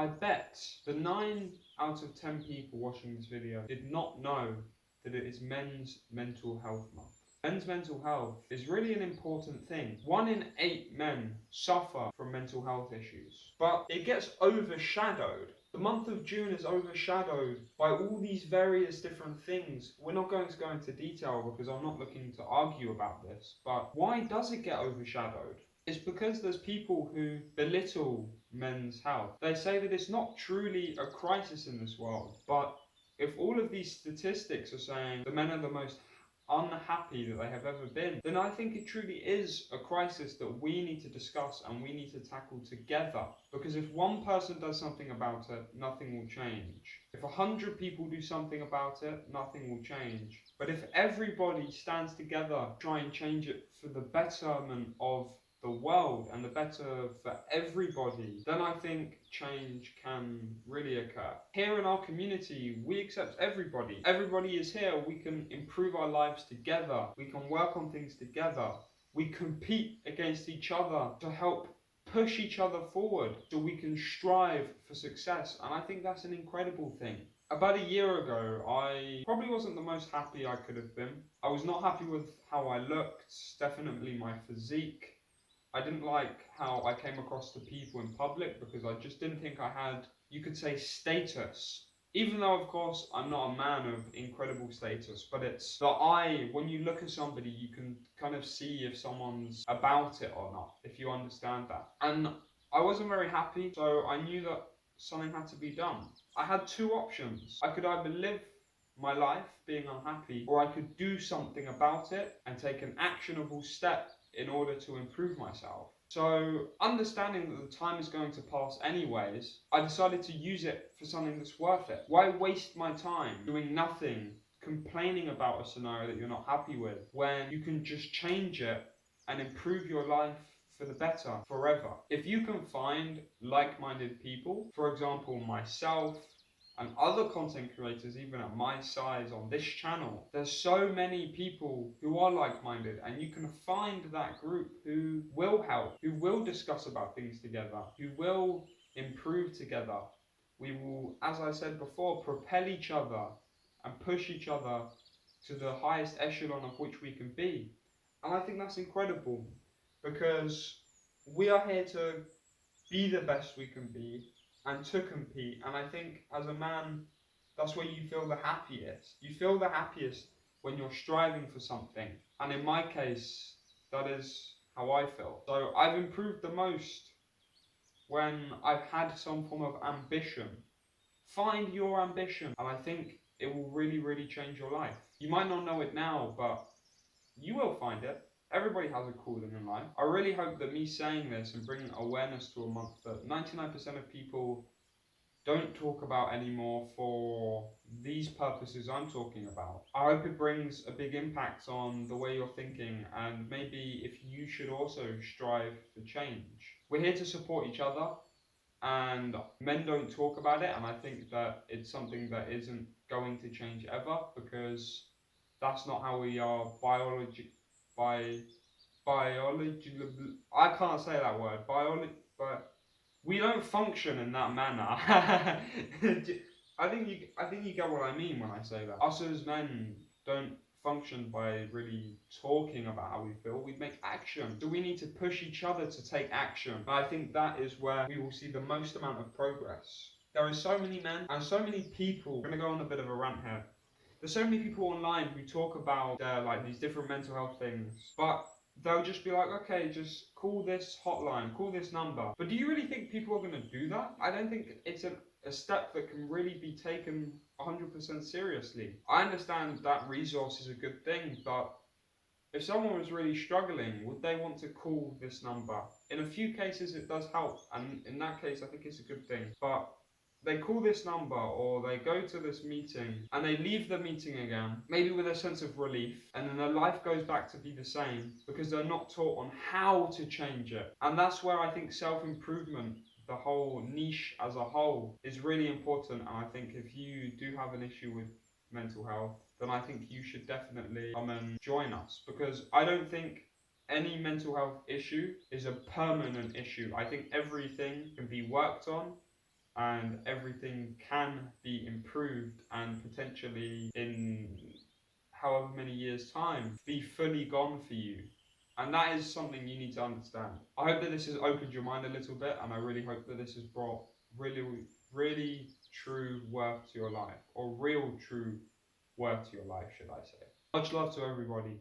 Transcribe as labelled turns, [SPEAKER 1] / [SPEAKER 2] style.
[SPEAKER 1] I bet the 9 out of 10 people watching this video did not know that it is Men's Mental Health Month. Men's mental health is really an important thing. 1 in 8 men suffer from mental health issues, but it gets overshadowed. The month of June is overshadowed by all these various different things. We're not going to go into detail because I'm not looking to argue about this, but why does it get overshadowed? It's because there's people who belittle men's health. They say that it's not truly a crisis in this world, but if all of these statistics are saying the men are the most unhappy that they have ever been, then I think it truly is a crisis that we need to discuss and we need to tackle together. Because if one person does something about it, nothing will change. If 100 people do something about it, nothing will change. But if everybody stands together, try and change it for the betterment of the world and the better for everybody, then I think change can really occur. Here in our community, we accept everybody. Everybody is here. We can improve our lives together. We can work on things together. We compete against each other to help push each other forward so we can strive for success. And I think that's an incredible thing. About a year ago, I probably wasn't the most happy I could have been. I was not happy with how I looked, definitely my physique. I didn't like how I came across to people in public because I just didn't think I had, you could say, status. Even though, of course, I'm not a man of incredible status, but it's that when you look at somebody, you can kind of see if someone's about it or not, if you understand that. And I wasn't very happy, so I knew that something had to be done. I had 2 options. I could either live my life being unhappy, or I could do something about it and take an actionable step in order to improve myself. So, understanding that the time is going to pass anyways, I decided to use it for something that's worth it. Why waste my time doing nothing, complaining about a scenario that you're not happy with, when you can just change it and improve your life for the better forever? If you can find like-minded people, for example myself, and other content creators even at my size on this channel, there's so many people who are like-minded, and you can find that group who will help, who will discuss about things together, who will improve together. We will, as I said before, propel each other and push each other to the highest echelon of which we can be. And I think that's incredible because we are here to be the best we can be and to compete. And I think as a man, that's where you feel the happiest. You feel the happiest when you're striving for something. And in my case, that is how I feel. So I've improved the most when I've had some form of ambition. Find your ambition, and I think it will really, really change your life. You might not know it now, but you will find it. Everybody has a calling in life. I really hope that me saying this and bringing awareness to a month that 99% of people don't talk about anymore for these purposes I'm talking about. I hope it brings a big impact on the way you're thinking, and maybe if you should also strive for change. We're here to support each other, and men don't talk about it, and I think that it's something that isn't going to change ever, because that's not how we are biology. I can't say that word. But we don't function in that manner. I think you get what I mean when I say that. Us as men don't function by really talking about how we feel. We make action. So we need to push each other to take action. And I think that is where we will see the most amount of progress. There are so many men and so many people. I'm gonna go on a bit of a rant here. There's so many people online who talk about like these different mental health things, but they'll just be like, okay, just call this hotline, call this number. But do you really think people are going to do that? I don't think it's a step that can really be taken 100% seriously. I understand that resource is a good thing, but if someone was really struggling, would they want to call this number? In a few cases it does help, and in that case I think it's a good thing. But they call this number or they go to this meeting and they leave the meeting again, maybe with a sense of relief, and then their life goes back to be the same because they're not taught on how to change it. And that's where I think self-improvement, the whole niche as a whole, is really important. And I think if you do have an issue with mental health, then I think you should definitely come and join us, because I don't think any mental health issue is a permanent issue. I think everything can be worked on and everything can be improved and potentially in however many years' time be fully gone for you. And that is something you need to understand. I hope that this has opened your mind a little bit, and I really hope that this has brought really true worth to your life, or real true worth to your life, should I say. Much love to everybody.